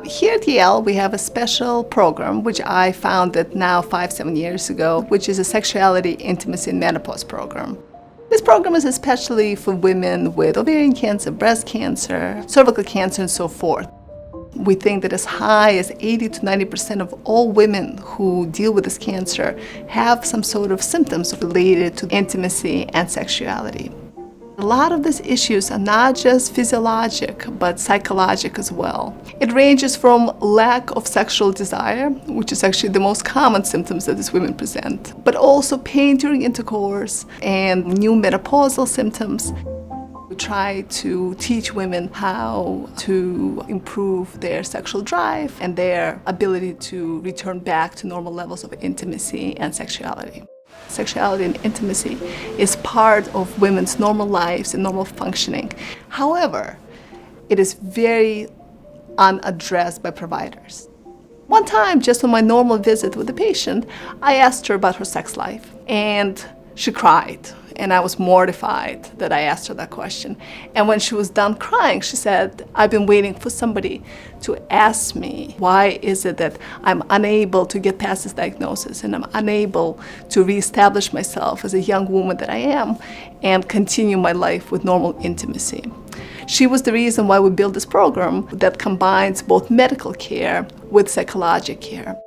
Here at Yale, we have a special program which I founded now 5-7 years ago, which is a sexuality, intimacy, and menopause program. This program is especially for women with ovarian cancer, breast cancer, cervical cancer, and so forth. We think that as high as 80 to 90% of all women who deal with this cancer have some sort of symptoms related to intimacy and sexuality. A lot of these issues are not just physiologic, but psychological as well. It ranges from lack of sexual desire, which is actually the most common symptoms that these women present, but also pain during intercourse and new menopausal symptoms. We try to teach women how to improve their sexual drive and their ability to return back to normal levels of intimacy and sexuality. Sexuality and intimacy is part of women's normal lives and normal functioning. However, it is very unaddressed by providers. One time, just on my normal visit with the patient, I asked her about her sex life, and she cried. And I was mortified that I asked her that question. And when she was done crying, she said, "I've been waiting for somebody to ask me, why is it that I'm unable to get past this diagnosis and I'm unable to reestablish myself as a young woman that I am and continue my life with normal intimacy." She was the reason why we built this program that combines both medical care with psychological care.